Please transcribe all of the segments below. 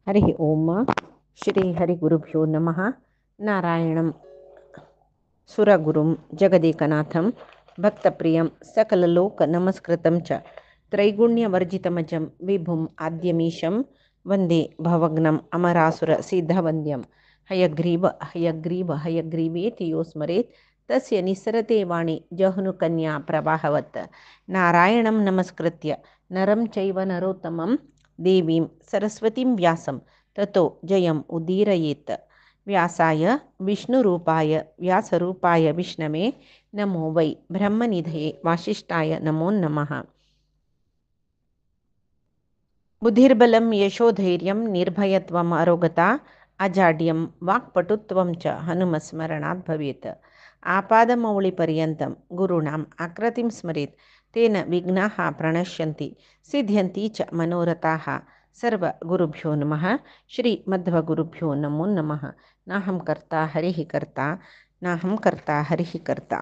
हरिः ओम श्रीहरिगुरुभ्यो नमः। नारायणं सुरगुरुं जगदेकनाथं भक्तप्रियं सकललोकनमस्कृतं च त्रैगुण्यवर्जितमजं विभुम् आद्यमीशं वन्दे भवग्नम् अमरासुरसिद्धवन्द्यं हयग्रीव हयग्रीव हयग्रीवेति यो स्मरेत् तस्य निस्सरते वाणी जह्नुकन्या प्रवाहवत्। नारायणं नमस्कृत्य नरं चैव नरोत्तमं देवीं सरस्वतीं व्यासं ततो जयम् उदीरयेत्। व्यासाय विष्णुरूपाय व्यासरूपाय विष्णवे नमो वै ब्रह्मनिधये वासिष्ठाय नमो नमः। बुद्धिर्बलं यशोधैर्यं निर्भयत्वम् अरोगता अजाड्यं वाक्पटुत्वं च हनुमस्मरणात् भवेत्। आपादमौलिपर्यन्तं गुरूणाम् आकृतिं स्मरेत् तेन विघ्नाः प्रणश्यन्ति सिद्ध्यन्ति च मनोरथाः। सर्वगुरुभ्यो नमः। श्रीमध्वगुरुभ्यो नमो नमः। नाहं कर्ता हरिः कर्ता नाहं कर्ता हरिः कर्ता.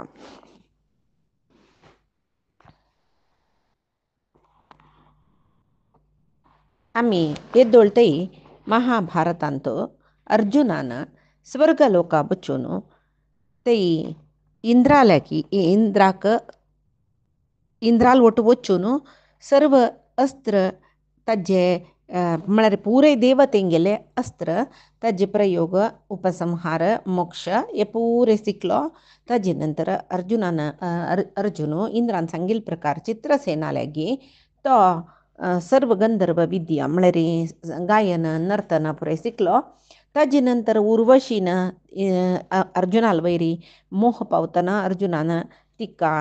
आम्ही येद्दोळतई महाभारतांत अर्जुनानं स्वर्गलोका बच्चून ते इंद्रालकी इंद्राल ಒಟ್ಟು ಒಚ್ಚುನು सर्व अस्त्र तज्जे म्हळ्यार पुरे देवतेंगेले अस्त्र ताजे प्रयोग उपसंहार मोक्ष हे पुरे शिकलो. ताजे नंतर अर्जुन इंद्रान सांगिल्ले प्रकार चित्रसेनाल्यागी तो सर्व गंधर्व विद्या म्हळ्यार गायन नर्तन पुरे शिकलो. ताजे नंतर उर्वशीन अर्जुनाल वैरी मोह पावतना अर्जुनान तिका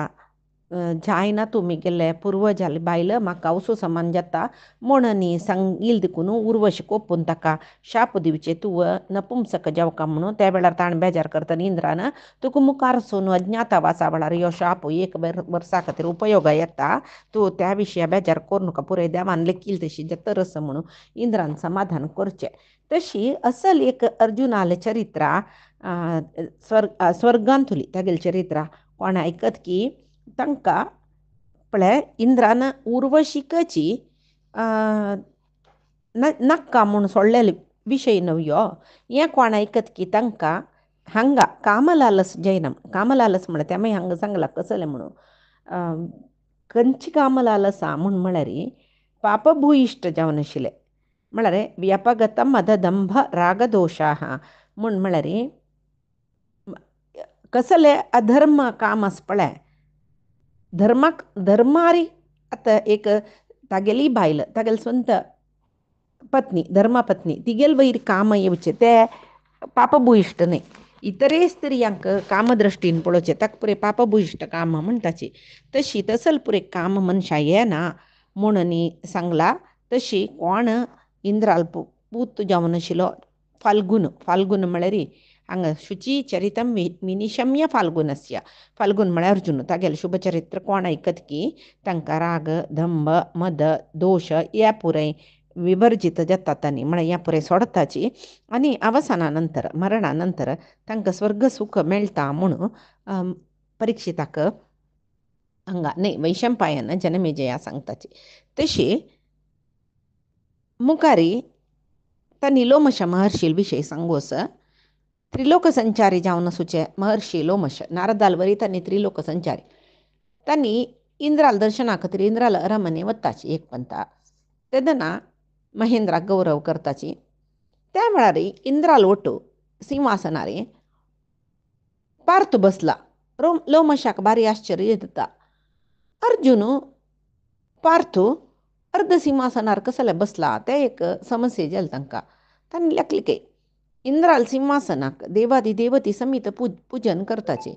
जायना तुमी गेले पुर्वजाली बायलं म्हाका उसो समान जाता म्हणून सांगिल्ल देखून उर्वशी कोपून ताका शाप दिवचे तूं नपुंसक जावका म्हणून. त्या वेळार ताणें बेजार करतना इंद्रान तुका मुखार सोन अज्ञातवासा वेळार ह्यो शाप एक वर्सा खातीर उपयोगा येता तूं त्या विशया बेजार करूं नाका पुराय देवान लेखील तशी जतरस म्हणून इंद्रान समाधान करचें. तशी असल एक अर्जुनाल चरित्रा स्वर्गांतुली तागेल चरित्रा कोण आयकत की तांकां पळय इंद्रान उर्वशिकाची नाका म्हूण सोडलेले विशय नव्यो. हें कोण आयकत की तांकां हांगा कामलालस जैनम कामलालस म्हळ्यार तें मागीर हांगा सांगलां कसलें म्हणून खंयची कामलालसा म्हूण म्हळ्यार पापभूइश्ट जावन आशिल्लें. म्हळ्यार व्यपगत मददंभ रागदोशा म्हूण म्हळ्यार कसले अधर्म काम आस पळय धर्मारी आतां एक तागेली बायल तागेली स्ವಂತ पत्नी धर्मपत्नी तिगेल वैर काम येवचे ते पापभूइश्ट न्हय. इतरे स्त्रियांक कामदृश्टीन पळोवचें ताका पुरे पापभूइश्ट काम म्हणटाची. तशी तसल पुरे काम मनशां येना म्हणून सांगला. तशी कोण इंद्राल पूत जावन आशिल्लो फाल्गुन म्हळ्यार हांगा शुची चरितम विनिशम्य फाल्गुनस्य. फाल्गुन म्हळ्यार अर्जुन तागेलें शुभचरित्र कोण आयकत की तांकां राग दंभ मद दोश हे पुराय विवर्जित जातात आनी म्हळ्यार हें पुराय सोडताची आनी अवसाना नंतर मरणा नंतर तांकां स्वर्ग सूख मेळटा म्हणून परिक्षिताक हांगा न्हय वैशंपायन जनमेजया सांगताची. तशी मुखारी तांणी लोमश महर्षी विशय सांगोस त्रिलोक संचारी जावन आसूचे महर्षी लोमश नारदाल वरी तांणी त्रिलोक संचारी तांणी इंद्राल दर्शना खातीर इंद्राल अरमने वताची एक पंथा तेदना महेंद्राक गौरव करताची. त्या वेळार इंद्राल वटू सिंहासनार पार्थ बसला. लोमशाक भारी आश्चर्य जाता. अर्जुन पार्थ अर्ध सिंहासनार कसले बसला ते एक समस्या जाली तांकां. तांणी लेखलें की इंद्राल सिंहासनाक देवादिदेवती समीत पूजन करताचे.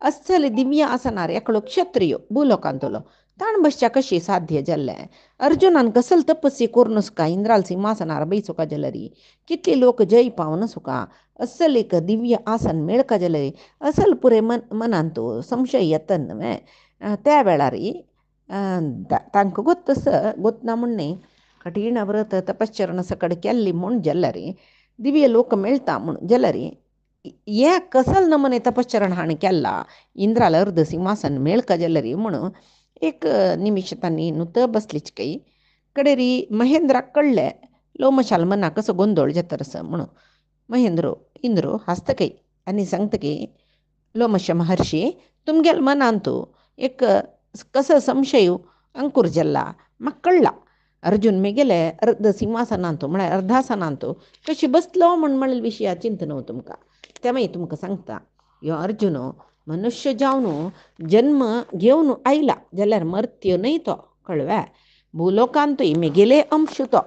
अस्सल दिव्य आसनार एकलो क्षत्रिय भूलोकांतलो ताण बसच्या कशी साध्य जाल्लें. अर्जुनान कसल तपस्या करून सुका इंद्राल सिंहासनार बैसुका जाल्यारी कितले लोक जय पावन सुका अस्सल एक दिव्य आसन मेळका जाल्यारी असल पुरे मनांत संशय येता न्हय. त्या वेळार तांकां गोत्ना म्हणणे कठीण व्रत तपश्चरण सकड केल्ली म्हूण जाल्यार दिव्य लोक मेळटा म्हूण जाल्यार हें कसल नमने तपश्चरण हाणें केला इंद्राल अर्ध सिंहासन मेळका जाल्यार म्हणून एक निमिश तांणी नुत बसलीच काही कडेरी महेंद्राक कळ्ळें लोमशाल मना कसं गोंधळ जातरस म्हणून इंद्रो हस्तकೈ आणि सांगतकी लोमश महर्षी तुमगेल मनांतू एक कसं संशयू अंकुर जल्ला मग कळला अर्जुन मी गेले अर्ध सिंहासनांतो म्हळ्यार अर्धासनांतो कशी बसलो म्हणून विशया चिंतन हो तुमकां त्यामुळे तुमकां सांगता यो अर्जुन मनुष्य जावन जन्म घेवन आयला जाल्यार मर्त्य न्हय तो कळव्या भूलोकांतूय मिगेले अंश तो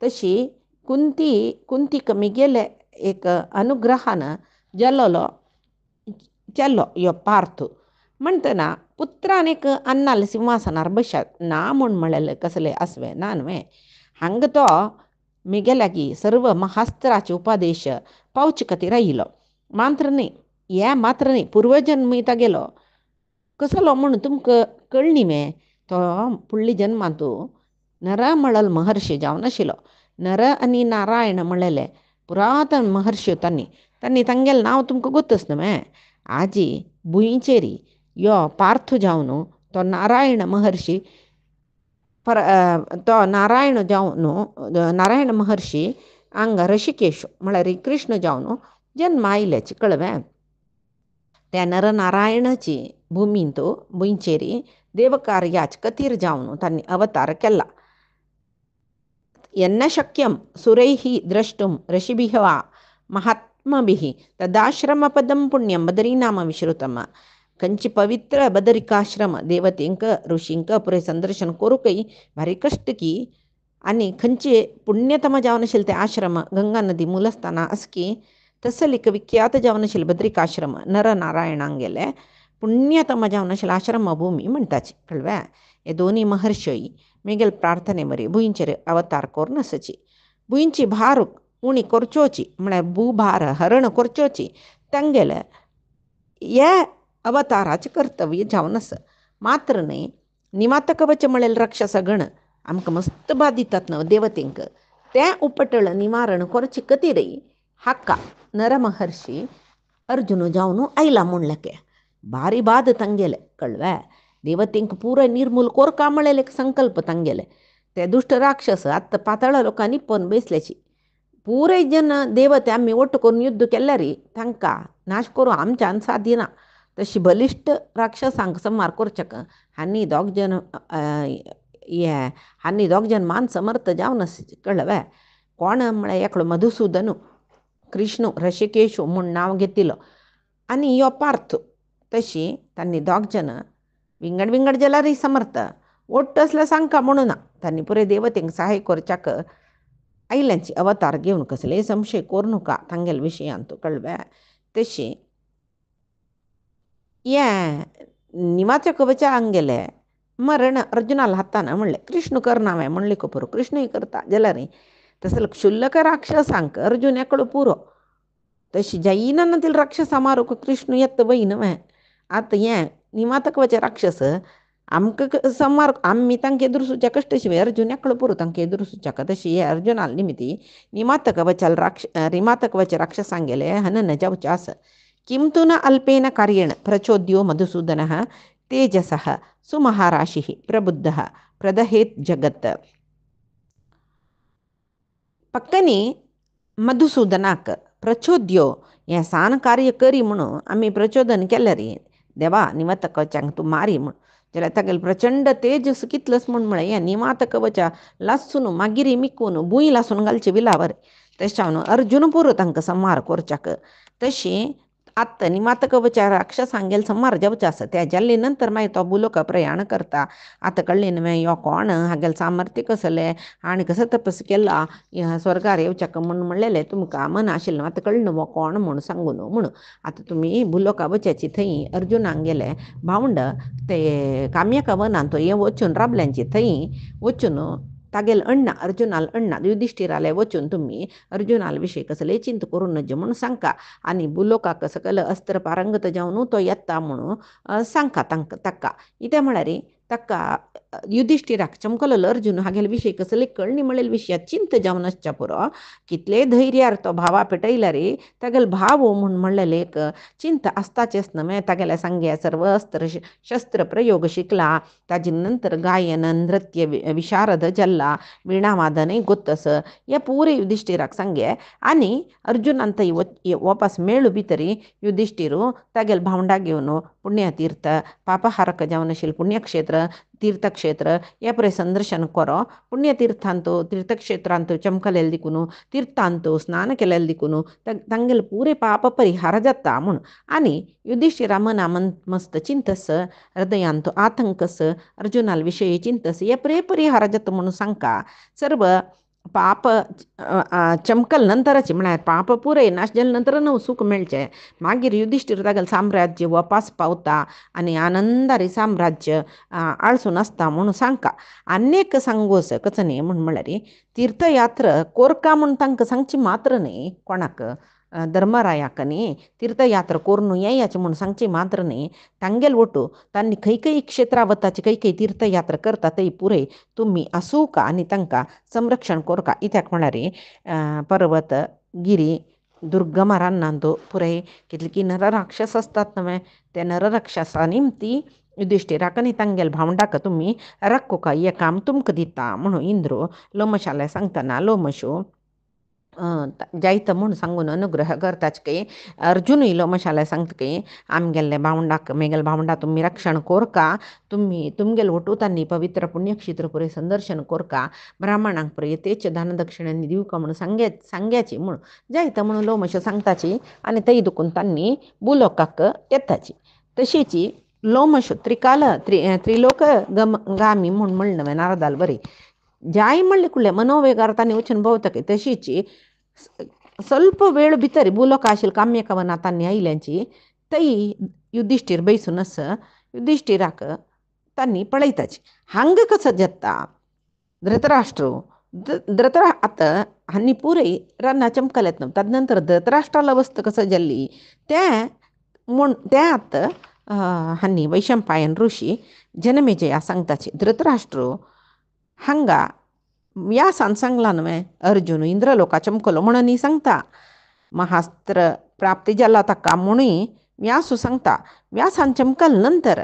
तशी कुंतीक मिगेले एक अनुग्रहानं जल्लो चल्लो यो पार्थ म्हणटना पुत्रान एक अन्नाल सिंहासनार बशात ना म्हळेलें कसले असवे नानवे हांग तो मिगेल्यागी सर्व महास्त्राचे उपदेश पावचे खातीर आयिल्लो मात्र न्ही हे मात्र न्ही पूर्वजन्मी गेलो कसलो म्हणून तुमकां कळ्ळी मे तो फुडली जन्मांतू नर म्हणल महर्षी जावन आशिल्लो नर आनी नारायण म्हणलेले पुरातन महर्षी तांणी तांगेलें नांव तुमकां गोतच न्हय आजी भुंयचेरी यो पार्थ जावन तो नारायण महर्षी तो नारायण महर्षी हांग ऋषिकेश म्हळ्यार कृष्ण जावन जन्म आयल्याची कळवें त्या नरनारायणाची भुंयचेरी देवकार्याच खातीर जावन तांणी अवतार केला यन्न शक्यं सुरैः द्रष्टुं ऋषिभिः वा महात्मभिः तदाश्रमपदं पुण्यं बदरीनाम विश्रुतम खंयची पवित्र बदरिकाश्रम देवतेंक ऋषींक पुरे संदर्शन करूंकय भारी कश्ट की आनी खंयचे पुण्यतम जावन आशिल्ले ते आश्रम गंगा नदी मूलस्थाना असकी तसलीक विख्यात जावन आशिल्ले बद्रिकाश्रम नरनारायणांक गेले पुण्यतम जावन आशिल्ले आश्रम भूमी म्हणटाची कळव्या हे दोनी महर्षी मेगेल प्रार्थने बरी भुंयचेर अवतार करून आसची भुंयची भार उणी करच्योची म्हळ्यार भूभार हरण करच्योची तांगेले हे अवताराचे कर्तव्य जावन आसा मात्र न्ही निमातक वच म्हळेल राक्षस गण आमकां मस्त बादितात न्हय देवतेंक तें उपटळ निवारण करचे खातीरय हाका नरमहर्षी अर्जुन जावन आयला म्हणलें भारी बाद तांगेले कळव्या देवतेंक पुरो निर्मूल कोरका म्हळेल एक संकल्प तांगेले ते दुष्ट राक्षस आत्ता पातळ लोकांनी पण बेसल्याची पुरे जन देवते आमी ओट्ट करून युद्ध केल्यार तांकां नाश करूं आमच्यान साध्य ना तशी बलिश्ट राक्षसांक संहार करचेक हांणी दोग जन मान समर्थ जावन कळव्या कोण म्हळ्यार एकलो मधुसूदन कृष्ण ऋषिकेशू म्हूण नांव घेतिल्लो आनी यो पार्थ तशी तांणी दोग जन विंगड जाल्यारय समर्थ ओट्ट असल्या सांगता म्हणून ना तांणी पुरे देवतेंक सहाय करच्याक आयल्यांची अवतार घेवन कसलेय संशय करूं नका तांगेल विशयांत कळव्या तशी ये निमाच्या कवचांक गेले मरण अर्जुनाला हातान म्हणलें कृष्ण करनावे म्हणले पुरो कृष्णय करता जाल्यार तसले क्षुल्लक राक्षसांक अर्जुन एकलो पुरो तशी जैनातील राक्षसा मारूक कृष्ण येत वय न्हय आतां हें निमातकवचे राक्षस आमकां संहार आमी तांकां एदुरसूच्या कश्टशिवाय अर्जुन एकलो पुरो तांकां एदुरसूच्याक तशी हे अर्जुनाल निमित्ती निमातकवचे राक्षसांक गेले हनन जावचें आसा किं तु न अल्पेन कार्येण प्रचोद्यो मधुसूदनः तेजसः सुमहाराशिः प्रबुद्धः प्रदहेत् जगत् पक्कनी मधुसूदनाक प्रचोद्यो हें सान कार्य करी म्हणून आमी प्रचोदन केलें रे देवा निमातकवच्यांक तूं मारी म्हूण जाल्यार तागेलें प्रचंड तेजस कितलस म्हळ्यार हें निमातकवचा लासून मागिरी मिकून भुंय लासून घालचे विलावर तशें अर्जुन पुरो तांकां संहार करच्याक तशी आत्ता निमातकवच्या राक्षसांक गेले संहार जावचें आसा त्या जाल्ले नंतर मागीर तो भुलोक प्रयाण करता आतां कळ्ळें न्हय यो कोण हागेलें सामर्थ्य कसलें आनी कसो तपस केला स्वर्गार येवच्याक म्हणून म्हणलेलें तुमकां मन आशिल्लें आतां कळ्ळें न्हय वो कोण म्हणून सांगून म्हणून आतां तुमी भुलोका वच्याची थंय अर्जुनाक गेले भावंड ते काम्यका वनांत हें वचून राबल्यांची थंय वचून तागेल अण्णा अर्जुनाल अण्णा युधिष्ठिराले वचून तुम्ही अर्जुनाल विशयी कसले चिंत करूं नजे म्हणून सांगता आनी भुलोकाक सकल अस्त्र पारंगत जावन तो येता म्हणून सांगता ताका इतें म्हळ्यार तक्का युधिष्ठिराक चमकल अर्जुन हागेल विषय कसले कळणी मिळेल विषयात चिंत जावनसच्या पुरो कितले धैर्यार तो भावा पेटयला रे तागेल भाव म्हूण म्हणलेले एक चिंत आसताचेच न्हय तागेल्या सांगे सर्व अस्त्र शस्त्र प्रयोग शिकला ताजे नंतर गायन नृत्य विशारद जल्ला वीणावादनय गोತ್ತस हे पुरे युधिष्ठिराक सांगे आनी अर्जुनांत वापस मेळू भितरी युधिष्ठिरू तागेल भावंडा घेवन पुण्यतीर्थ पापहारक जावन पुण्यक्षेत्र तीर्थक्षेत्र या परे संदर्शन करो पुण्यतीर्थांतो तीर्थक्षेत्रांतो चमकलेल दिकून तीर्थांतो स्नान केलेल दिकून तांगेल पुरे पाप परिहार जाता म्हूण आनी युधिष्ठिरा मना मस्त चिंतस हृदयांतो आतंकस अर्जुनाल विषयी चिंतस हे परे परिहार जाता म्हणून सांगता सर्व पाप चमकल नंतरची म्हळ्यार पाप पुरे नाश जाले नंतर न्हू सूख मेळचें मागीर युधिष्ठिर तागेलें साम्राज्य वापस पावता आनी आनंदारी साम्राज्य आळसून आसता म्हणून सांगता आनीक सांगोस कच न्ही म्हूण म्हळ्यार तीर्थयात्रा कोरका म्हूण तांकां सांगची मात्र न्ही कोणाक धर्मरायाक न्ही तीर्थयात्रा कोरून येयाचें म्हूण सांगची मात्र न्ही तांगेल वटू तांणी खंय खंय क्षेत्रां वताची खंय खंय तीर्थयात्रा करता थंय पुरे तुमी आसूका आनी तांकां संरक्षण कोरका इत्याक म्हळ्यार पर्वत गिरी दुर्गम रानांतो पुरे कितले की नरराक्षस असतात न्हय ते नरराक्षसांनी ती युधिष्ठिराक आनी तांगेल भावंडाक तुमी राखोका हें काम तुमकां दिता म्हणून इंद्रो लोमशाले सांगतना लोमशो जायतं म्हूण सांगून अनुग्रह करताच की अर्जुनूय लोमशाले सांगता की आमगेल्ले भावंडाक मेगेल भावंडा तुमी रक्षण कोरका तुमी तुमगेल वटू तांणी पवित्र पुण्यक्षेत्र पुरे संदर्शन कोरका ब्राह्मणांक पुरे येतेच दान दक्षिणांनी दिवका म्हणून सांग्याची म्हूण जायतं म्हणून लोमश सांगताची आनी थंय दुखून तांणी भुलोकाक येताची तशीची लोमश त्रिलोक गामी म्हूण म्हणलें नारदाल बरी जाय म्हणले कुले मनोवेगार तांणी वचून भोंवतकी तशीची ಸ್ವಲ್ಪ वेळ भितर भूलोक आशिल्ल काम्यकवना तांणी आयल्यांची थंय युधिष्ठीर बैसूनस युधिष्ठिराक तांणी पळयताची हांग कसो जाता धृतराष्ट्र आतां हांणी पुरे रानां चमकलेत न्हू तदनंतर धृतराष्ट्राल अवस्था कसो जाल्ली तें आतां हांणी वैशंपायन ऋषी जनमेजया सांगताची धृतराष्ट्र हांगा व्यासान सांगला न्हय अर्जुन इंद्रलोका चमकलो म्हणून सांगता महास्त्र प्राप्ती जाला ताका म्हणून व्यासू सांगता व्यासान चमकल नंतर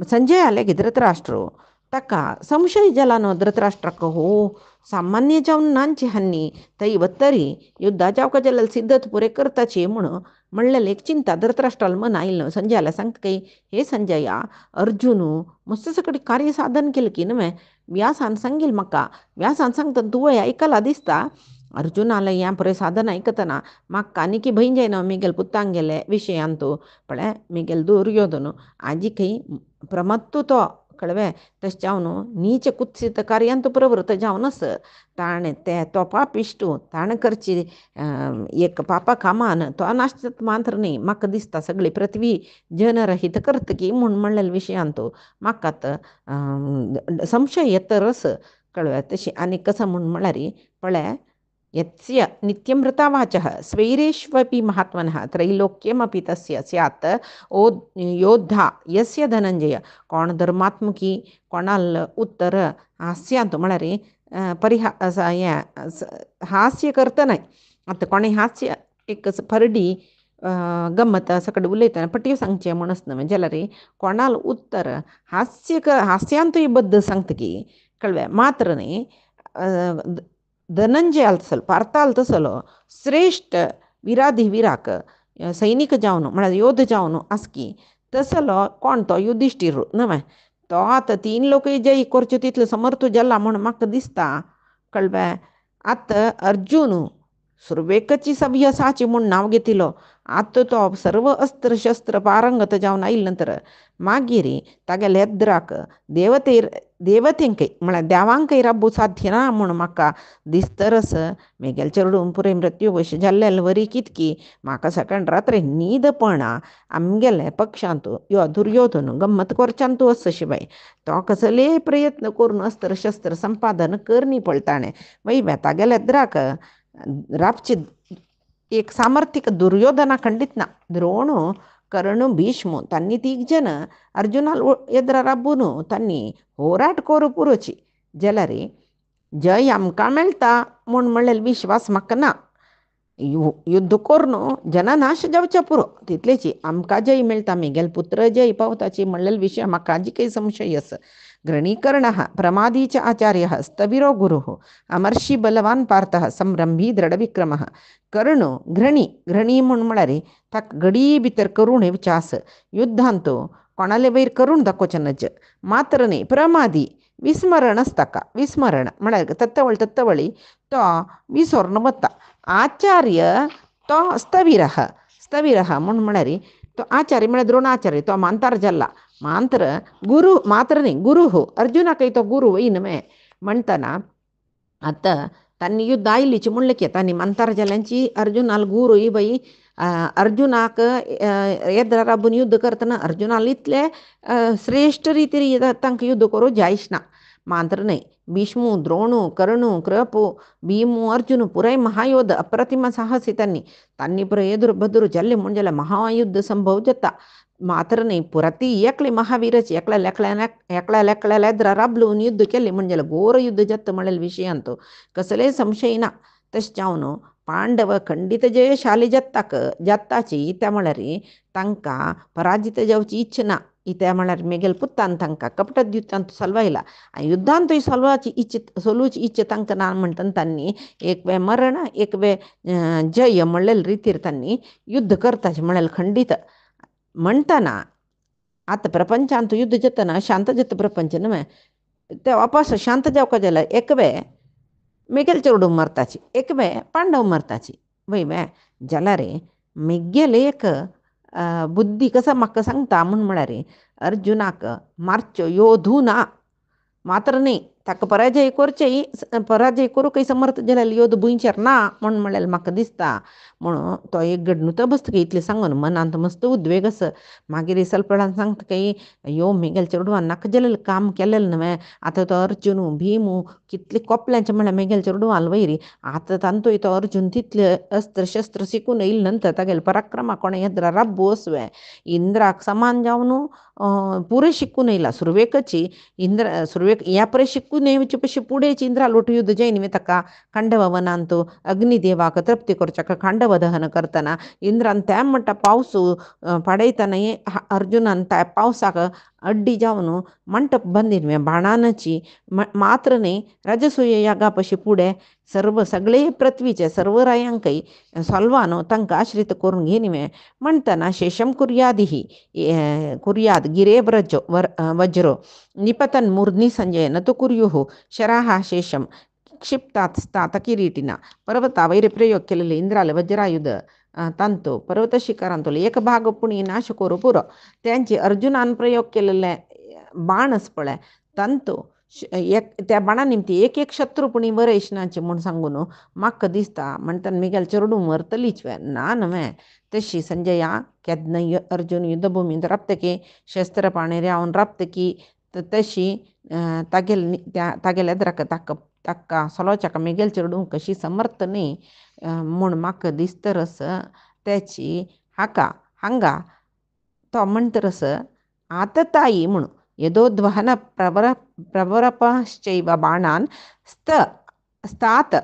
संजय आले की धृतराष्ट्र ताका संशय जाला न्हू धृतराष्ट्राक हो सामान्य जावन नांची हांणी थंय वतरी युद्धा जावका जाल्यार सिद्धत पुरे करताची म्हणून म्हणलेलें एक चिंता धृतराष्ट्राल मन आयिल्लो न्हू संजय आल्या सांगता की हे संजया अर्जुनू मस्त सकट कार्य साधन केलें की न्हय व्यासान सांगील म्हाका व्यासान सांगता तुवें आयकला दिसता अर्जुनाला हें पळय साधन आयकतना म्हाका आनीक भंय जायना मिगेल पुत्तांक गेले विशयांतू पळय मिगेल दुर्योधन आजी खंय प्रमत्तू तो कळवे तशें जावन नीच कुत्सित कार्यांत प्रवृत्त जावनस ताणें तो पापिश्टू ताणें करची एक पापा कामान तो नाशत मात्र न्ही म्हाका दिसता सगळी पृथ्वी जनरहित करतकी म्हूण म्हणलेल्या विशयांतू म्हाका संशय येतरस कळवे तशी आनी कसं म्हूण म्हळ्यार पळय यस्य नित्यमृतावाचः स्वैरेष्वपि महात्मनः त्रैलोक्यमपि तस्य स्यात् योद्धा यस्य धनंजय कोण धर्मात्मकी कोणाल उत्तर हास्यांत म्हळ्यार हास्य करता न्हय आतां कोणें हास्य एक फरडी गम्मत सकट उलयतना पट्यो सांगचें म्हणून न्हय जाल्यार कोणाल उत्तर हास्यांतूय बद्द सांगता की कळ्ळें मात्र न्ही धनंजय तसलो पार्थाल तसलो श्रेष्ठ विराक सैनीक जावन म्हळ्यार योद्ध जावन आसकी तसलो कोण तो युधिष्ठीर न्हय तो आतां 3 लोकय जय करच्यो तितलो समर्थ जाला म्हूण म्हाका दिसता कळ्ळें आतां अर्जुन सुरवेकची सव्यसाची म्हूण नांव घेतिलो आतां तो सर्व अस्त्र शस्त्र पारंगत जावन आयिल्ले नंतर मागीर तागेल्या येद्राक देवतेंकय म्हळ्यार देवांकय राबूं साध्य ना म्हूण म्हाका दिसतरस मेगेल चेडून पुरे मृत्यू वश जाल्ले वरी कितकी म्हाका सेकंड रात्री न्हीद पळना आमगेले पक्षांतू यो दुर्योधन गम्मत करच्यांतू आसा शिवाय तो कसले प्रयत्न करून अस्त्र शस्त्र संपादन करनी पळताणें वय तागेल्या येद्राक राबची एक सामर्थ्यक दुर्योधना खंडीत ना द्रोण ಕರ್ಣ ಭೀಷ್ಮು ತನ್ನಿ ತೀಗ್ ಜನ ಅರ್ಜುನ ಎದ್ರ ರಬ್ಬುನು ತನ್ನಿ ಹೋರಾಟ ಕೋರು ಪುರುಚಿ ಜಲರಿ जय आमकां मेळटा म्हूण म्हणलें विश्वास म्हाका ना. युद्ध करून जननाश जावचे पुरो तितलेची आमकां जय मेळटा मेगेल पुत्र जय पावताची म्हणलेलो विशय म्हाका आजी काही संशय आसा. घृणीकर्णः प्रमादीच आचार्यः स्थविरो गुरुः अमर्षी बलवान पार्थः संरंभी दृढविक्रमः. कर्ण घृणी म्हूण म्हळ्यार ताका घडी भितर करूण येवचें आसा. युद्धांत कोणाले वयर करून दाखोवचें नज. मात्र न्ही प्रमादी विस्मरणच ताका. विस्मरण म्हळ्यार तत्तवळी तो विसरून वता. आचार्य तो स्थविरः म्हूण म्हळ्यार तो आचार्य म्हळ्यार द्रोणाचार्य तो मांतार जाल्ला. मात्र न्ही गुरू अर्जुनाकय तो गुरू वयनमे म्हणटना आतां तांणी युद्ध आयलीची म्हणलें की तांणी मांतार जाल्यांची अर्जुनाल गुरू ही बाई अर्जुनाक येद्र राबून युद्ध करतना अर्जुनाल इतले श्रेश्ठ रितीन तांकां युद्ध करूं जायच ना. मात्र न्ही भीष्मू द्रोणू कर्णू कृपू भीमू अर्जुन पुराय महायोध अप्रतिम साहसी तांणी पुराय एದುರು बदुरू जाल्ले म्हणजे महायुद्ध संभव जाता. मात्र न्ही पुराती एकले महावीरच एकल्या येद्र राबलून युद्ध केले म्हणजे घोर युद्ध जाता म्हणलेलो विशयांत कसलेय संशय ना. तशें जावन पांडव खंडित जयशाली जाताची त्या म्हळ्यार तांकां पराजित जावची इच्छा ना. इत्या म्हळ्यार मेगेल पुत्तान तांकां कपटात युद्धांत सलवायला आनी युद्धांतूय सोलूची इच्छा तांकां ना म्हणटना तांणी एक वेळ मरण एक वेळ जय म्हणलेल्या रितीर तांणी युद्ध करताचें म्हळ्यार खंडीत म्हणटना आतां प्रपंचांत युद्ध जातना शांत जाता प्रपंच न्हय. ते वापस शांत जावपाक जाल्यार एक वेळ मेगेल चेडूं मरताची एक वेळ पांडव मरताची वय जाल्यार मेगेल एक बुद्धी कसा म्हाका सांगता म्हूण म्हळ्यार अर्जुनाक मारच्यो योधू ना. मात्र न्ही ताका पराजय करूंकय समर्थ जाल्यार योध भुंयचेर ना म्हूण म्हळ्यार म्हाका दिसता. म्हणून तो एक घडणुतो बसतकी इतलें सांगून मनांत मस्त उद्वेग आसा. मागीर सलपडान सांगता की यो मेगेल चेडवान नाका जाल्लें काम केलेलें न्हय. आतां तो अर्जुनू भीमू कितले कोपल्यांचे म्हळ्यार मेगेल चेडवान वयर आतां तांतूय तो अर्जुन तितले अस्त्र शस्त्र शिकून येयले नंतर तागेले पराक्रमा कोणें येद्र राब्बू वसवे इंद्राक समान जावन पुरे शिकून येयला. सुरवेक ह्या परे शिकून येवचे पयशे फुडेंच इंद्रा लोट युद्ध जैन ताका खांडव वनांत अग्निदेवाक तृप्ती करच्याक खांडव दहन करतना इंद्रान त्या म्हणटा पावस पडयतना अर्जुनान त्या पावसाक अड्डी जावन मंटप बांदिल्लें बाणांची. मात्र न्ही राजसूय यागा पशी फुडें सगळे पृथ्वीचे सर्व रायांकय सोलवान तांकां आश्रीत करून घेनिवे म्हणटना शेषम कुर्याद गिरे वज्रो निपतन मूर्ध्नि संजय न तु कुर्युः शराः शेषम क्षिप्तात स्तात किरीटिना. पर्वता वैर प्रयोग केलेले इंद्राले वज्रायुध तांतो पर्वत शिखरांतलो एक भाग पुणी नाश करू पुरो. त्यांचे अर्जुनान प्रयोग केलेले बाणच पळय तांतो त्या बाणा निमती एक शत्रुपुणी वरयशनाचे म्हूण सांगून म्हाका दिसता. म्हणटना मेगेल चेडूं मरतलीच ना न्हय. तशी संजया केन्ना अर्जुन युद्धभुमींत राबतकी शस्त्र पाणी रावन राबतकी तशी तागेले येद्राक ताका सोलोच्याक मेगेल चेडूं कशी समर्थ न्ही म्हूण म्हाका दिसतरस त्याची हांगा तो म्हणटरस आतताई म्हणून यदोद्वहन प्रवरपश्चैव बाणान स्तात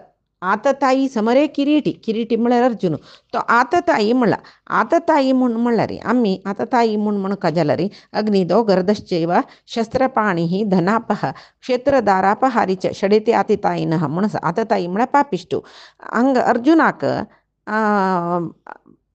आतताई समरे किरीटी म्हळ्यार अर्जुन तो आतताई म्हणला. आतताई म्हूण म्हळ्यार आमी आतताई म्हणून जाल्यार अग्निदो गर्दश्चैव शस्त्रपाणी धनापह क्षेत्रदारापहारी च षडेते आतितायिनः म्हणून आतताई म्हळ्यार पापिष्टू. हांगा अर्जुनाक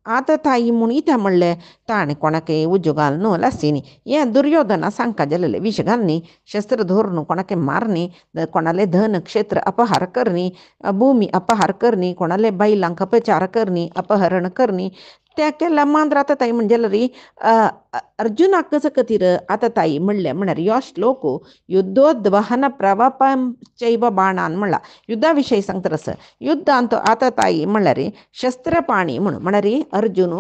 आतताई म्हूण इत्या म्हणलें ताणें कोणाकय उज्जो न्हू लासी हें दुर्योधना सांगता जालेलें विश घालनी शस्त्र धरून कोणाकय मारनी कोणाले धन क्षेत्र अपहार करनी भूमी अपहार करनी कोणाले बायलांक अपचार करनी अपहरण करनी त्या केल्या मांद्र आतताई म्हणजे जाल्यार अर्जुनाक कसं खातीर आतताई म्हणलें म्हळ्यार ह्यो श्लोक युद्धोद्वहन प्रवपश्चैव बाणान म्हणला. युद्धा विशयी सांगता युद्धांत आतताई म्हळ्यार शस्त्रपाणी म्हणून म्हळ्यार अर्जुन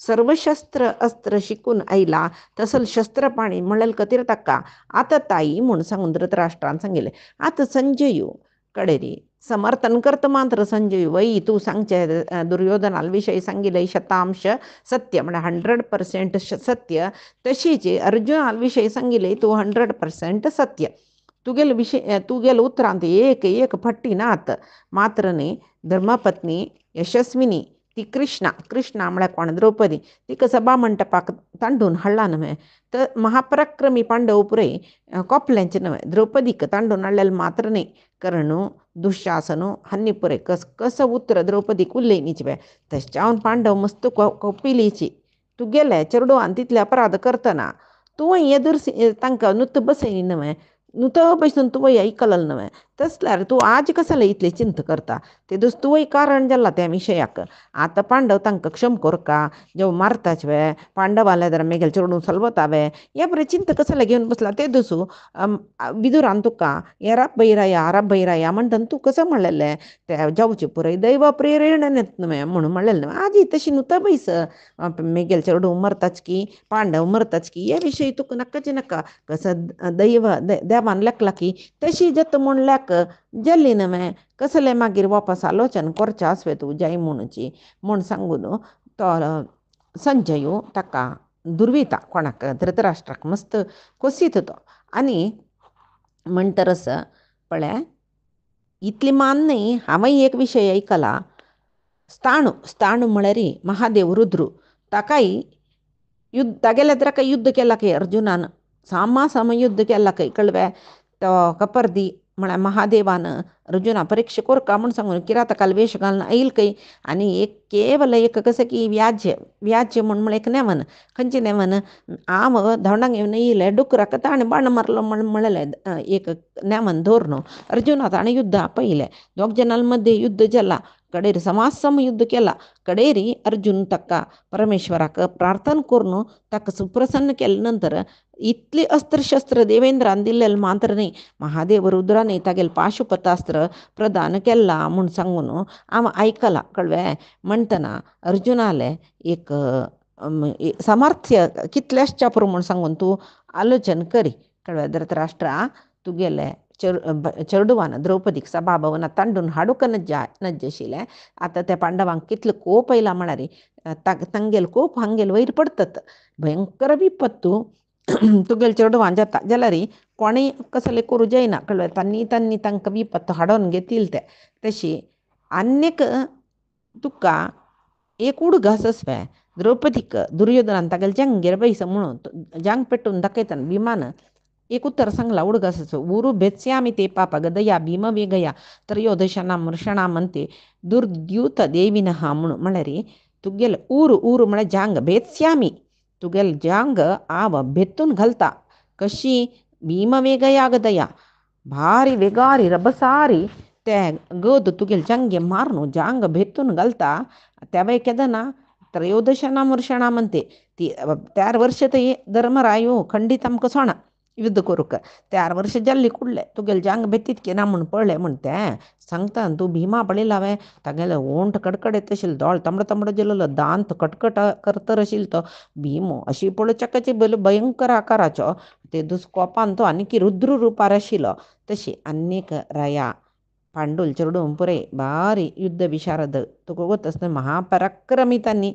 सर्व शस्त्र अस्त्र शिकून आयला तसल शस्त्रपाणी म्हळ्यार खातीर ताका आतताई म्हूण सांगून धृतराष्ट्रान सांगिल्लें. आतां संजयू कडेरी समर्थन करत मात्र संजय वय तू सांगचे दुर्योधनाल विषयी सांगितले शतांश सत्य म्हणजे 100% सत्य, तशीच अर्जुनाल विषयी सांगितले तू 100% सत्य. तू गेल उत्तरांत एक एक फट्टी नात मात्रने धर्मपत्नी यशस्विनी ती कृष्णा म्हळ्यार कोण द्रौपदी तिका सभा मंटपाक तांडून हाडला न्हय. तर महापराक्रमी पांडव पुरे कोपल्यांचे न्हय, द्रौपदीक तांडून हाडलेले मात्र न्ही. कर्णू दुःशासनू हन्नी पुरे कसं उत्तर द्रौपदीक उरलेनीच बे तश्यावन पांडव मस्त कोपिलीची. तू गेले चेडवान तितले अपराध करतना तूं एदुर तांकां नुत बसयली न्हय, नुत बसून तुवें ऐकलें न्हय. तसल्यार तूं आज कसाले इतले चिंत करता. ते दीस तुवें कारण जाल्ला त्या विशयाक. आतां पांडव तांकां क्षम कोरका जेव मारताच वे पांडवाले जाल्यार मेगेल चेडूं सलवतावे हे बरें चिंत कसाले घेवन बसला. ते दिसू विदुरान तुका हे राब भैराया म्हणटन तूं कसं म्हणलेलें ते जावचे पुरय दैव प्रेरणेत न्हय म्हणून म्हणलेलें न्हय. आजी तशी नुता बैस मेगेल चेडूं मरताच की पांडव मरताच की हे विशयी तुका नक्काचे नक्का कसं देवान लेखला की तशी जत म्हूण लेख जल्ली न्हय. कसले मागीर वापस आलोचन करचें आसवे तूं जाय म्हणूची म्हूण सांगून तो संजयू ताका दुर्विता कोणाक धृतराष्ट्राक मस्त कोसीत तो. आनी म्हणटरस पळय इतली मान न्ही. हांवें एक विशय ऐकला. स्थाणू म्हळ्यार महादेव रुद्रू ताकाय युद्ध तागेल्या ताका युद्ध केला की अर्जुनान साम युद्ध केला की कळवे. तो कपर्दी म्हळ्यार महादेवान अर्जुना परीक्षा कोरका म्हूण सांगून किरातकाल वेश घालून येईल काही. आनी एक केवल एक कसं की व्याज्य म्हूण एक नेवन खंयचे नेवन हांव धोंडाक येवन येयलें डुकराक ताणें बाण मारलो म्हूण म्हणलें एक नेवन धोरण अर्जुना ताणें युद्ध आपयलें. दोग जनां मध्ये युद्ध जाला. कडेरी समासम युद्ध केला. कडेरी अर्जुन ताका परमेश्वराक प्रार्थना करून ताका सुप्रसन्न केले नंतर इतली अस्त्रशस्त्र देवेंद्रान दिल्लेलं मात्र न्ही. महादेव रुद्राने तागेले पाशुपतास्त्र प्रदान केला म्हूण सांगून हांव आयकलां कळवे. म्हणटना अर्जुनाले एक सामर्थ्य कितल्याश्च्या पुरो म्हूण सांगून तूं आलोचन करी कळवे. धृतराष्ट्रा तुगेले चेडवान द्रौपदीक सभाभवनात तांडून हाडूक नज्ज आशिल्लें. आतां त्या पांडवांक कितलो कोप येयला म्हळ्यार तांगेल कोप हांगेल वयर पडतत. भयंकर विपत्तू तुगेल चेडवान जाता जाल्यार कोणें कसले करूं जायना कळ्ळें. तांणी तांकां विपत्त हाडून घेतील ते. तशी आनीक तुका एक उड घास आसवे द्रौपदीक दुर्योधनान तागेले जंगेर बैस म्हणून जांग पेटून दाखयतना भिमान एक उत्तर सांगला उडगासाचो. ऊरू भेत्स्यामी ते पापगदया भीम वेगया त्रयोदशनां वर्षणां म्हणते दुर्द्यूत देविनः म्हणून म्हळ्यार तुगेल ऊरू म्हळ्यार जांग भेत्स्यामी तुगेल जांग आव भेत्तून घालता कशी भीम वेगया गदया भारी वेगारी रभसारी ते गद तुगेल जांगे मारून जांग भेत्तून घालता. तेवे केदना त्रयोदशनां वर्षणां म्हणते ती 4 वर्ष ते धर्मरायो खंडीत आमकां सोणा युद्ध करूक 4 वर्ष जाल्ली कुडले तुगेले जांग बेत्तीत की ना म्हूण पळय म्हूण तें सांगता. तूं भिमा पळयला हांवें तागेले ओंठ कडकडीत आशिल्लो दोळ तमडो जिल्लो दांत कटकट करतर आशिल्लो तो भिमो अशी पळोवच्याकाची भयंकर आकाराचो. ते दुस कोपान तो आनी रुद्र रुपार आशिल्लो. तशी आनीक राया पांडूल चेडूं पुरे भारी युद्ध विशारद तुका गोतसना महापराक्रमी तांणी.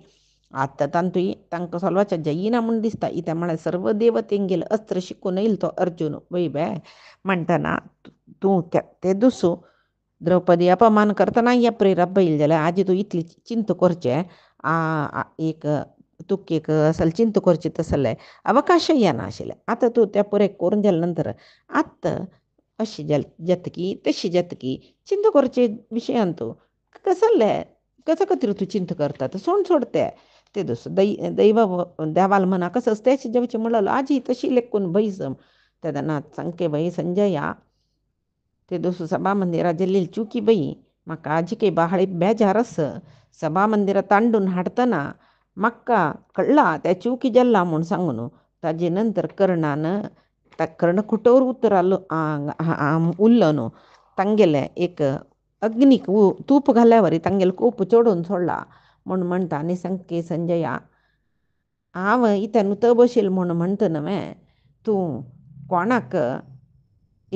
आतां तांतूय तांकां सोलवाच्या जायना म्हूण दिसता. इत्या म्हळ्यार सर्व देवतेंगेले अस्त्र शिकून येयलो तो अर्जून वय बे. म्हणटना तूं ते दुसू द्रौपदी अपमान करतना हे पळय रब्बयली जाल्यार आजी तूं इतली चिंत करचें एक तुका एक असल चिंत करचें तसलें अवकाश येना आशिल्लें. आतां तूं तें पुरे करून जाले नंतर आतां अशी जातकी तशी जातकी चिंत करचे विशयान तूं कसलें कशा खातीर तूं चिंत करता सोड ते दुस दैव देवाल म्हणा कसं तेच जेवचें म्हणलें आजी तशी लेखून बैस तेदनात सांगके बाई संजया ते दुसू सभा मंदिरा जल्ली चुकी बाई म्हाका आजी काही बाळी बेजार आस. सभा मंदिरा तांडून हाडतना म्हाका कळ्ळा त्या चुकी जाल्ला म्हूण सांगून ताजे नंतर कर्ण कुटोर उतरालो उरलो न्हू तांगेले एक अग्नीक तूप घाल्यावर तांगेले कोप चडोवन सोडला म्हूण म्हणटा. आनी सांगके संजया हांव इथं नुत बशील म्हूण म्हणटा न्हय तूं कोणाक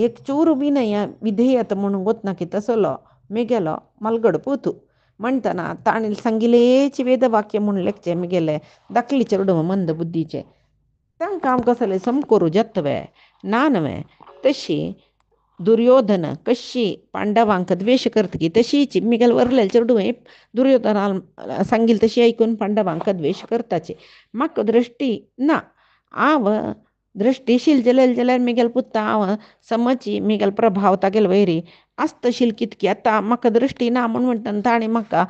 एक चूರು ವಿನಯ ವಿಧೇಯತ म्हणून ಗೊತ್ತಾ की तसलो मेगेलो मलगड पोतू म्हणताना ताणील सांगिलेची वेदवाक्य म्हणून लेखचे मिगेले दाखलीचे उडव मंद बुद्धीचे तांकां आमकां कसले समकोरू जत्तवे नानवे तशी दुर्योधन कशी पांडवांक द्वेष करतकी तशीच मिगेल वरलेल चेडूं दुर्योधनाल सांगिल तशी ऐकून पांडवांक द्वेष करताचे म्हाका दृष्टी ना आव दृष्टीशील जलेल जाल्यार मिगेल पुत्ता हांव समची मिगेल प्रभाव तागेल वैरी आसतशील कितकी आतां म्हाका दृश्टी ना म्हूण म्हणटा ताणें म्हाका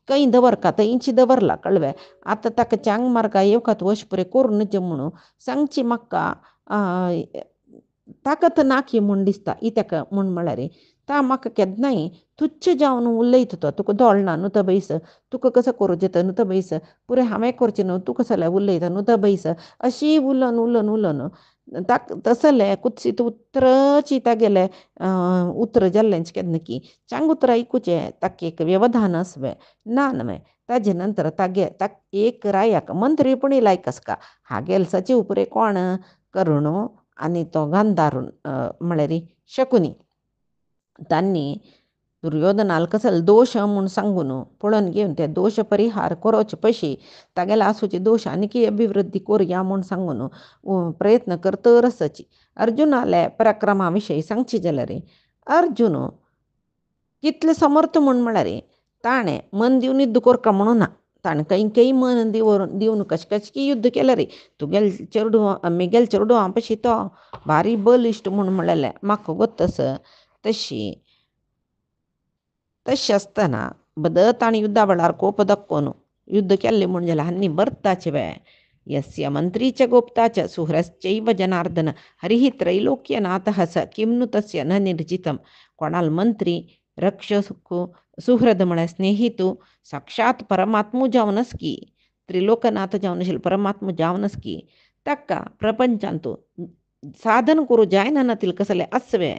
खंय दवरका थंयची दवरला कळ्ळें आतां ताका चांग मारगा येवकात वश पुरे करूनच म्हणून सांगची म्हाका ताकत नाकी म्हूण दिसता ही ताका म्हूण म्हळ्यार ता म्हाका केन्नाय तुच्छ जावन उलयता तो तुका दोळना न्हू तो बैस तुका कसो करूं येता न्हू तो बैस पुरे हांवें करचें न्हू तुका जाल्यार उलयता न्हू तो बैस अशी उलोवन उलोवन उलोवन तसलें कुत्सीत उतरची तागेलें उतर जाल्लेंच केन्ना की चांग उतर आयकुचें ताका एक व्यवधान आसवें ना नवे ताजे नंतर ताक एक रायाक मंत्रीपणी लायक आसका हागेल सचिव पुरे कोण करुणू आनी तो गांधार म्हळ्यार शकुनी तांणी दुर्योधनाल कसले दोश म्हूण सांगून पळोवन घेवन ते दोश परिहार करचे पयशी तागेले आसूचे दोश आनीक अभिवृद्धी करुया म्हूण सांगून प्रयत्न करतर आसची अर्जुनाले पराक्रमा विशयी सांगची जाल्यार अर्जुन कितले समर्थ म्हूण म्हळ्यार ताणें मन दिवन युद्ध करता म्हणून ना ताणें खंय मन दिवन कशकी युद्ध केलें रे तुगेल चेडूं मिगेल चेडूं हांव पशी तो भारी बलिश्ट म्हूण म्हळेलें म्हाका गोत्तस तशी आसतना बदत आनी युद्धा वेळार कोप दाखोवन युद्ध केल्लें म्हूण जाल्यार हांनी बरताचे वे यस्य मंत्रीच्या गोप्ताच्या सुहृश्चैव जनार्दन हरिः त्रैलोक्यनाथः स किं नु तस्य न निर्जितम कोणाल मंत्री रक्षकू सुहृद म्हळ्यार स्नेहितू साक्षात परमात्मू जावनच की त्रिलोकनाथ जावन आशिल्लो परमात्मू जावनच की ताका प्रपंचांतू साधन करूं जायना नातील कसले आसवे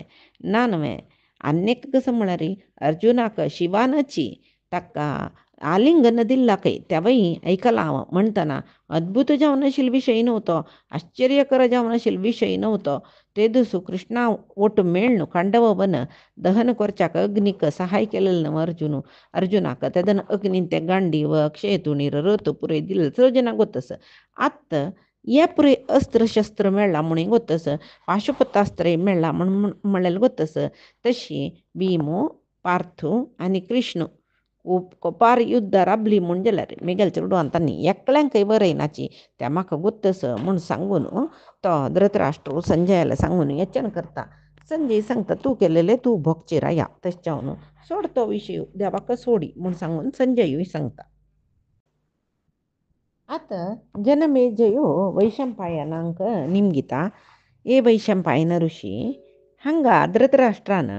ना नवे आनीक कसं म्हळ्यार अर्जुनाक शिवानची ताका आलिंगन दिल्ला खंय तेवय ऐकला हांव म्हणटना अद्भुत जावन आशिल्लो विशय नव्हतो आश्चर्यकर जावन आशिल्लो विशय नव्हतो ते दिसू कृष्णा ओट मेळ्ळ खांडव वन दहन करच्याक अग्नीक सहाय केलेलं न्हू अर्जुनाक तेदन अग्नीन ते गांडीव अक्षय तुणीर रथ पुरे दिल सजना गोतस आत्त हे पुरे अस्त्र शस्त्र मेळ्ळा म्हणून गोतस पाशुपतास्त्र मेळ्ळा म्हणून म्हळेलें गोतस तशी भीमू पार्थू आनी कृष्ण कोपार युद्ध राबली म्हूण जाल्यार मिगेल चेडूं तांणी एकल्यांकय बरयनाची त्या म्हाका गोत्तस म्हूण सांगून तो धृतराष्ट्र संजयाला सांगून यचन करता संजय सांगता तूं केलेलें तूं भोगची राया तशें जावन सोड तो विशय देवाक सोडी म्हूण सांगून संजयूय सांगता आतां जनमेजयो वैशंपायनांक निमगिता हे वैशंपायन ऋषी हांगा धृतराष्ट्रान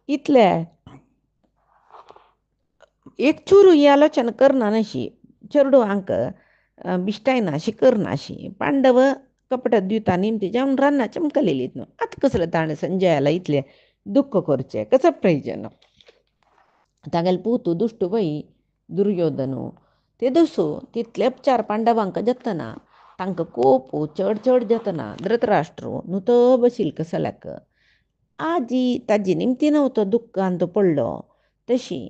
इतले एक चूरू ही आलोचना करना नाशी चेडूं हांक बिश्टायनाशी करनाशी पांडव कपट दिवता निमती जावन रान्ना चमकलेलीत न्हू आतां कसलें ताणें संजयाला इतलें दुख्ख करचें कसं प्रयोजन तागेल पुतू दुश्ट वय दुर्योधनू ते दसू तितले उपचार पांडवांक जातना तांकां खूब चड चड जातना धृतराष्ट्र न्हू बशील कसल्याक आजी ताजी निमती नव्हतो दुख्खांत पडलो तशी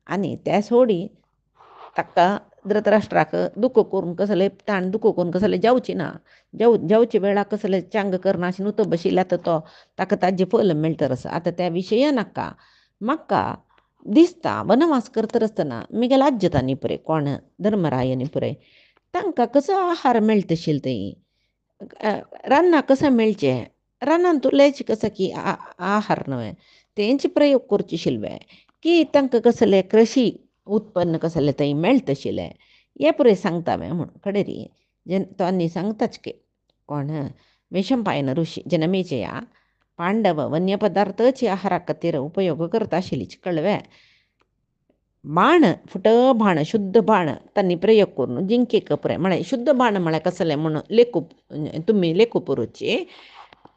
आनी त्या सोडी ताका धृतराष्ट्राक दुख्ख करून कसलें ताण दुख्ख करून कसलें जावची ना जावचे वेळार कसलें चांग करना अशें न्हू बशिल्ल्यात तो ताका ताजें फल मेळटर आसा आतां त्या विशया नाका म्हाका दिसता वनवास करता आसतना मिगेल आज्जतांनी पुरे कोण धर्मरायानी पुरे तांकां कसो आहार मेळटशील थंय रान्ना कसं मेळचें रानान तुलेच कसं की आहार न्हय तेंचे प्रयोग करचे शिल्वे की तांकां कसलें कृशी उत्पन्न कसलें थंय मेळटशिलें हे पुरे सांगता हांवें म्हूण कडेरी तो आनी सांगताच की कोण वैशंपायन ऋषी जनमेजया पांडव वन्य पदार्थाची आहारा खातीर उपयोग करता आशिल्लीच कळ्ळें बाण फुट बाण शुद्ध बाण तांणी प्रयोग करून जिंकेक पुरे म्हळ्यार शुद्ध बाण म्हळ्यार कसलें म्हणून लेखू तुमी लेखू पुरोची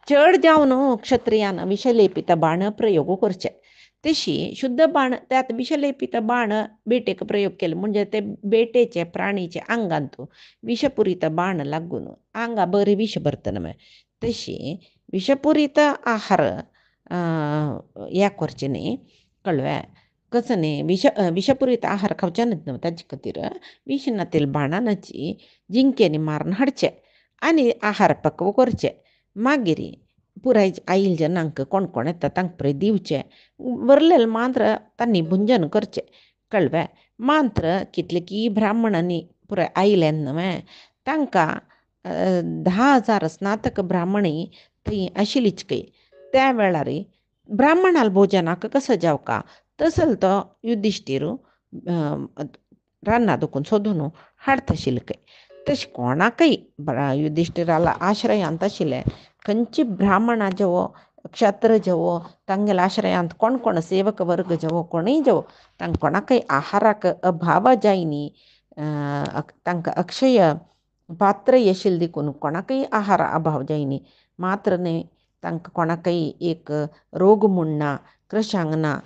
चड जावन क्षत्रियान विषलेपीत बाण प्रयोग करचे तशी शुद्ध बाण त्यात विषलेपीत बाण बेटेक प्रयोग केले म्हणजे ते बेटेचे प्राणीचे आंगांत विषपुरीत बाण लागून आंगा बरें विष भरता न्हय तशी विषपूरित आहार याक कळव्या कसं विषपूरित आहार खावच्यानच ताजे खातीर विषणातील बाणांची जिंकेनी मारून हाडचे आनी आहार पक्व करचे. मागीर पुराय आईल जनांक कोण कोण येता तांकां पळय दिवचे. बरलेले मात्र तांणी भुंजन करचे. कळव्या मात्र कितलेकी ब्राह्मणांनी पुराय आयल्यान न्हय तांकां 10,000 स्नातक ब्राह्मणी थंय आशिल्लीच कै. त्या वेळार ब्राह्मणाल भोजनाक कसो जावका तसल तो युधिश्टीर रान्ना दुखून सोदून हाडत आशिल्लो कै. तशें कोणाकय युधिश्टिराला आश्रयांत आशिल्ले खंयची ब्राह्मणां जेवो क्षत्र जेवो तांगेले आश्रयांत कोण कोण सेवक वर्ग जेवो कोणूय जेवो तांकां कोणाकय आहाराक अभाव जायनी. तांकां अक्षय पात्र येशिल्ले देखून कोणाकय आहार अभाव जायनी. मात्र न्हय तांकां कोणाकय एक रोग म्हूण ना, कृशांग ना,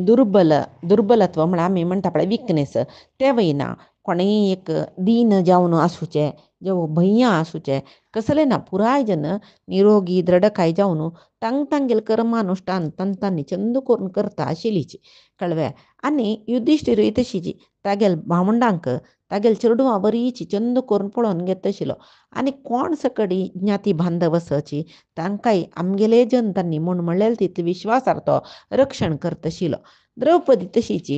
दुर्बलत्व म्हण आमी म्हणटा पळय विकनेस तेवूय ना. कोणेय एक दीन जावन आसूचे जेवो भैया आसूचे कसले ना. पुराय जन निरोगी दृढकाय जावन तांगेले कर्मानुश्ठान तांणी चंद करून करता आशिल्लीच. कळव्या आनी युधिश्टीरूय तशीच तागेले भावंडांक तागेले चेडवां बरींच चंद करून पळोवन घेता आशिल्लो. आनी कोण सकडी ज्ञाती बांधव आसची तांकांय आमगेले जन तांणी म्हूण म्हणलेले तितले विश्वासार्थ रक्षण करता आशिल्लो. द्रौपदी तशीच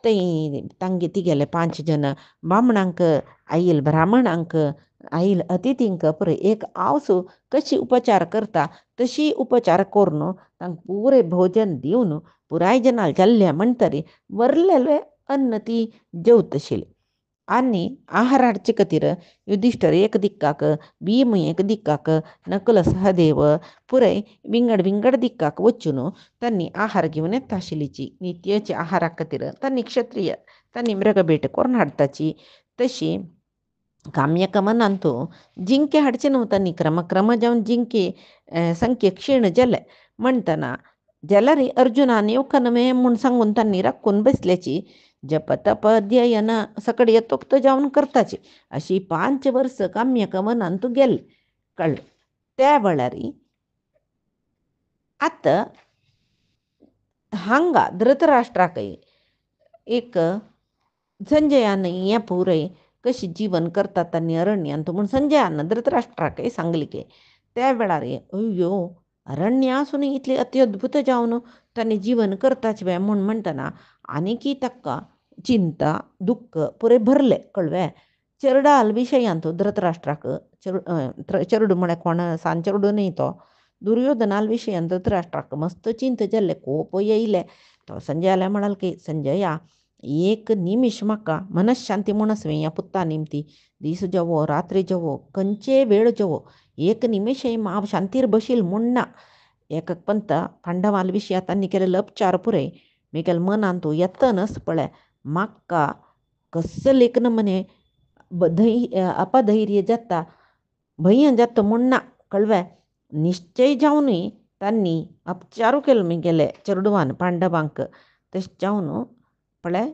तांगे तिगेले 5 जन बामणांक आईल ब्राह्मणांक आईल अतिथींक पळय एक आवसू कशी उपचार करता तशी उपचार करून तांकां पुरे भोजन दिवन पुराय जनाल जाल्ले म्हणटरी वरलेले अन्न ती जेवता आशिल्ली. आनी आहार हाडचे खातीर युधिश्टर एक दिक्काक, भीम एक दिक्काक, नकुल सहदेव पुराय विंगड दिक्काक वचून तांणी आहार घेवन येता आशिल्लीची. नित्यचे आहारा खातीर तांणी क्षत्रिय तांणी मृगभेट करून हाडटाची. तशी काम्यकमनांतू जिंके हाडचे न्हू तांणी क्रम जावन जिंके संख्ये क्षीण जाले म्हणटना जाल्यार अर्जुनान येवकन मे म्हूण सांगून तांणी राखून बसल्याची. जप तप अध्ययन सकड येतोक्त जावन करताची. अशी 5 वर्स काम्यकमनांतू गेले. कळ्ळें. त्या वेळार आतां हांगा धृतराष्ट्राकय एक संजयान हें पुरय कशी जीवन करतात तांणी अरण्यांत म्हूण संजयान धृतराष्ट्राकय सांगली की. त्या वेळार अय्यो अरण्यासून इतली अत्यद्भुत जावन तांणी जीवन करताच वे म्हूण म्हणटना आनीकी ताका चिंता दुख्ख पुरे भरले. कळ्ळें. चेरडाल विशयांत धृतराष्ट्राक चेडूं म्हळ्यार कोण सांचेडूं न्ही तो दुर्योधनाल विशयांत धृतराष्ट्राक मस्त चिंत जाल्ले कोप येयले. तो संजयाला म्हणाल की संजया एक निमिश म्हाका मनशांती म्हूण ह्या पुत्ता निमती दीस जेवो रात्री जेवो खंयचे वेळ जेवो एक निमिशय हांव शांतीर बशील म्हूण ना. एक पंत पांडवाल विशयां तांणी केलेलो उपचार पुरय म्हगेल्या मनांत तूं येतनच पळय म्हाका कसलेक म्हणे अपधैर्य जाता भंय जाता म्हूण ना. कळ्ळें. निश्चय जावनूय तांणी उपचारू केलो म्हगेले चेडवान पांडवांक. तशें जावन पळय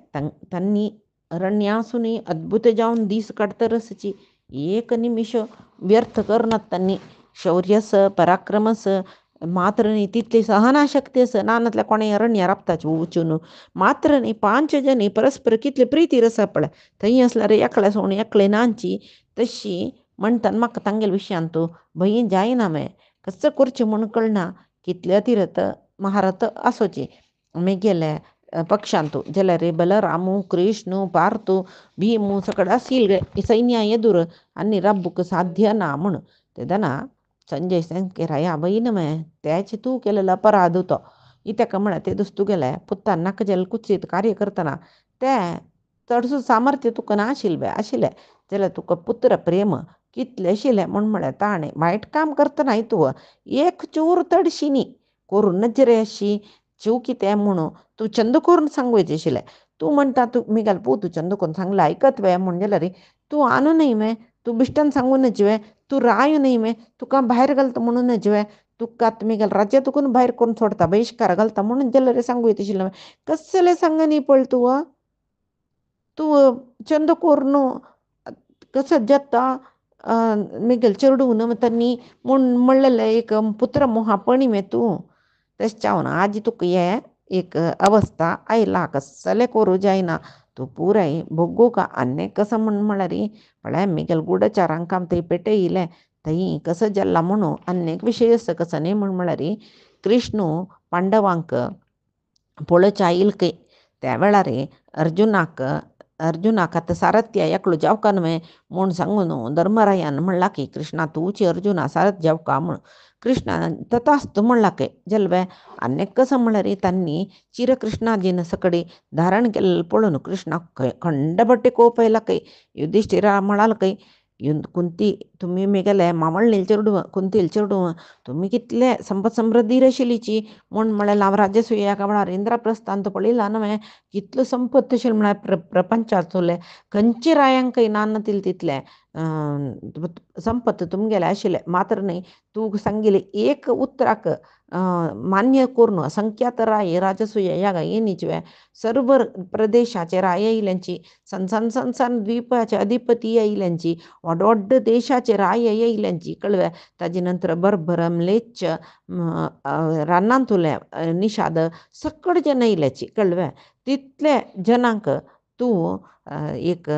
तांणी अरण्यासूनय अद्भुत जावन दीस काडटरसची एक निमिश व्यर्थ करनात तांणी. शौर्यस पराक्रमस मात्र न्ही तितली सहनाशक्ती आस नानातल्या कोणें अरण्या राबताच वचून. मात्र न्ही 5 जणी परस्पर कितले प्रितीर आसा पळय. थंय असल्यार एकल्या सोडून एकले नांची. तशी म्हणटान म्हाका तांगेले विशयांत भंय जायना मे कसो करचें म्हूण कळना. कितले अतिरथ महारथ आसोची म्हगेले पक्षांत जाल्यार बलरामू कृष्ण पार्थू भीमू सकड आशिल्ले सैन्या एदूर आनी राबूक साध्य ना म्हूण. तेदना संजय सांगके राया बहीण मे त्याचे तूं केलेलो अपराध तो इत्याक म्हळ्यार ते दीस तुगेले पुत्तान नाका जाल्ले कुत्सीत कार्य करतना तें चडसो सामर्थ्य तुका नाशिल्लें आशिल्लें जाल्यार तुका पुत्र प्रेम कितलें आशिल्लें म्हूण म्हळ्यार ताणें वायट काम करतना तूं एक चूर तडशिनी करून नजरे अशी जीव कितें म्हणून तूं चंद करून सांगूचे आशिल्लें. तूं म्हणटा तूं म्हगेलो पूत चंद करून सांगला आयकत वे म्हूण जाल्यार तूं आनू न्ही मे तूं बिश्टान सांगूनच वे तूं राय न्ही मे तुका भायर घालता म्हणूनच वे तुका आतां म्हगेलें राज्य तुकून भायर करून सोडता बहिश्कार घालता म्हणून जाल्यार सांगू येता आशिल्लें. कसलें सांगनी पळय तूं चंद करून कसो जाता मिगेल चेडून त्यांनी म्हूण म्हणलेले एक पुत्र मोहापणी में तू तेच आजी तुका ये एक अवस्था आयला कसले करू जायना तू पुराय बग्गू का अन्य कसं म्हळ्यार म्हळ्यार मिगेल गूढचारांक काम थंय पेटयले थंय कसं जल्ला म्हणू अनेक विशय आसा कसं न्ही म्हळ्यार कृष्ण पांडवांक पळोवच्या इल्के त्या वेळार अर्जुनाक आतां सारथ्य एकलो जावका न्हय म्हूण सांगून धर्मरायान म्हणला की कृष्णा तूची अर्जुना सारथ जावका म्हूण कृष्णान तथास्तु म्हणला की जल्वे अनेक कसं म्हळ्यार तांणी चिरकृष्णाजीन सकडी धारण केलेलं पळोवन कृष्णाक खंडपट्टी कोप आयला की युधिष्ठिरा म्हणाल की कुंती तुम्ही मिगेले मामळ्ळेल चेडूं कुंतेल चेडूं तुम्ही कितले संपत समृद्धीर आशिल्लीची म्हूण म्हळ्यार हांव राज्यसूय एका वेळार इंद्रप्रस्थांत पळयला न्हय कितलो संपत आशिल्लो म्हळ्यार प्रपंचाचोले खंयचे रायांकय नासले तितले संपत तुमगेले आशिल्ले मात्र न्ही तूं सांगिल्ले एक उतराक मान्य करून संख्यात राय राजसूय ह्या येनीचे सर्व प्रदेशाचे राय येयल्यांची सन द्वीपाचे अधिपती येयल्यांची व्हड व्हड देशाचे राय येयल्यांची कळ्ळें ताजे नंतर बरबर म्लेच्छ रानांतुले निषाद सकड जन येयल्याची कळ्ळें तितले जनांक तूं एक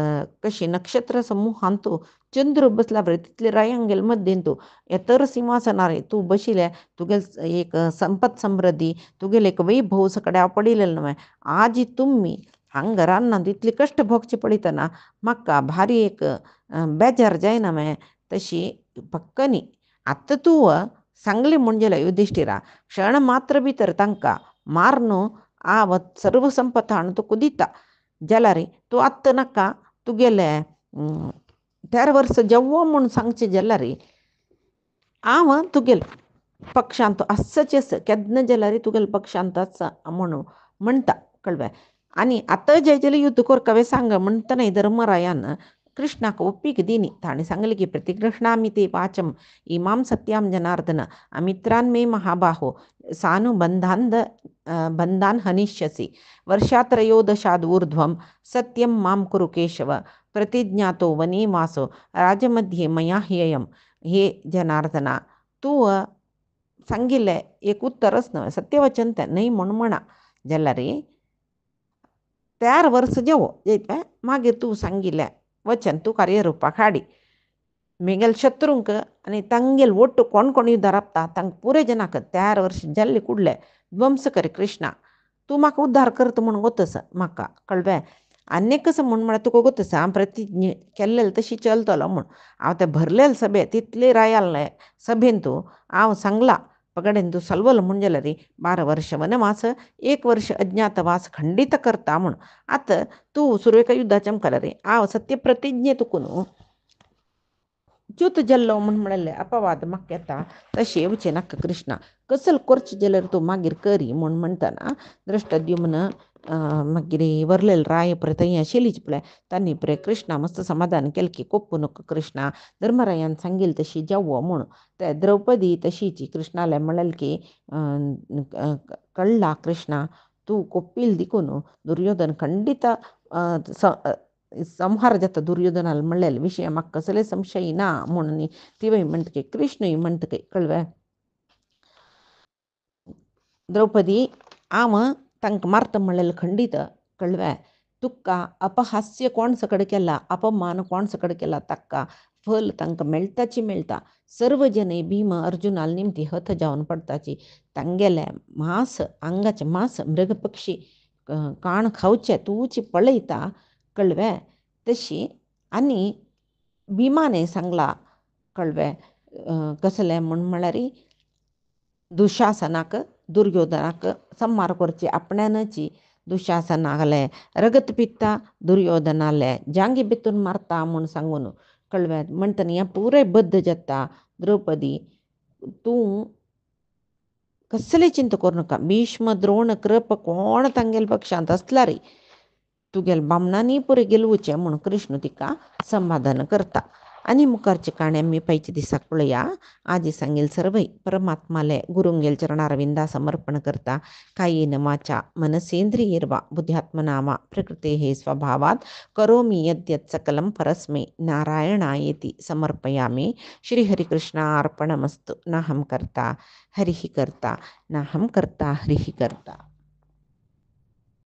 कशी नक्षत्र समूहान तूं चंद्र बसला बरें तितले रायांगेल मध्येन तूं येतर सिंहासनार तूं बशिले तुगेल एक संपत समृद्धी तुगेले एक वैभव सकड हांव पडिल्लें न्हय आज तुमी हांगा रानांत इतले कश्ट भोगचे पळयतना म्हाका भारी एक बेजार जायना मॅ तशी पक्क न्ही आतां तूं सांगलें म्हणजे युधिष्ठिरा क्षण मात्र भितर तांकां मारून हांव सर्व संपत हाडून तुका दिता जाल्यार तूं आत्तां नाका तुगेले 13 वर्स जेव्हा म्हूण सांगचें जाल्यार हांव तुगेल पक्षांत आसचें केन्ना जाल्यार तुगेल पक्षांत आसा म्हणून म्हणटा कळ्ळें आनी आतां जें युद्ध करकावे सांग म्हणटना धर्मरायान कृष्णाक ओप्पीक दिनी ताणें सांगलें की प्रतिकृष्णामी ते वाचम इमाम सत्याम जनार्दन अमित्रान मे महाबाहो बंधान हनिष्यसि वर्षात्रयोदशाद ऊर्ध्वं सत्यम माम कुरु केशव प्रतिज्ञातो वने वासो राजमध्ये मया ह्ययम हे जनार्दना तूं सांगिल्लें एक उत्तरच न्हय सत्यवचन तें न्हय म्हूण म्हणा जाल्यार 13 वर्स जेवो मागीर तूं सांगिल्लें वचन तूं कार्यरुपाक हाडी मेगेल शत्रूंक आनी तांगेल वट्ट कोण कोण युद्धार राबता तांकां पुरे जनाक 13 वर्स जाल्ले कुडले ध्वंस कर कृष्णा तूं म्हाका उद्धार करता म्हूण गोतस म्हाका कळ्ळें आनीक कसं म्हूण म्हळ्यार तुका गोतस हांव प्रतिज्ञ केल्लें तशी चलतलो म्हूण हांव तें भरलेले सभे तितले रायाले सभेन तूं हांव सांगलां पगडेन तूं सलवल म्हूण जाल्यार 12 वर्ष वनवास 1 वर्ष अज्ञातवास खंडीत करता म्हूण आतां तूं सुरवेका युद्धाचें मुखार हांव सत्य प्रतिज्ञे तुकून च्युत जल्लो म्हूण म्हणलें अपवाद म्हाका येता तशें येवचें नाका कृष्णा कसल करचें जाल्यार तूं मागीर करी म्हूण म्हणटना दृश्टद्युम्न मागीर व्हरलेले राय पळय थंय आशिल्लीच पळय तांणी पळय कृष्णा मस्त समाधान केलें की कोप्पू नका कृष्णा धर्मरायान सांगिल्लें तशी जावो म्हूण ते द्रौपदी तशीच कृष्णाले म्हणलें की कळ्ळा कृष्णा तूं कोप्पील देखून दुर्योधन खंडीत संहार जाता दुर्योधनाला म्हणलेले विशय म्हाका कसले संशय ना म्हणून तिवय म्हणटके कृष्णय म्हणटके कळ्ळें द्रौपदी हांव तांकां मारता म्हणलेलें खंडीत कळ्ळें तुका अपहास्य कोण सकड केला अपमान कोण सकड केला ताका फल तांकां मेळटाची मेळटा सर्व जने भीम अर्जुनाल निमती हथ जावन पडताची तांगेले मांस आंगाचे मांस मृग पक्षी काण खावचे तूची पळयता कळ्ळें तशी आनी भिमाने सांगला कळ्ळें कसलें म्हूण म्हळ्यार दुशासनाक दुर्योधनाक संहार करची आपणानची दुशासनाले रगत पित्ता दुर्योधनाले जांगी भितून मारता म्हूण सांगून कळ्ळें म्हणटना हें पुरे बद्ध जाता द्रौपदी तूं कसली चिंता करूं नाका भीष्म द्रोण कृप कोण तांगेल पक्षांत आसल्यार तुगेल बामणांनी पुरे गेलवचें म्हूण कृष्ण तिका समाधान करता आणि मुखारचे काण्याम्ही पैची दिसा कुळया आजी सांगेल सर्वई परमात्मालय गुरुंगेल चरणारविंदा समर्पण करता कायेन वाचा मनसेंद्रियर्वा बुद्ध्यात्मनामा प्रकृते हे स्वभावात करोमि यद्यत् सकलं परस्मै नारायणायेति समर्पयामि. श्रीहरिकृष्णार्पणमस्तु. नाहं कर्ता हरिः कर्ता नाहं कर्ता हरिः कर्ता.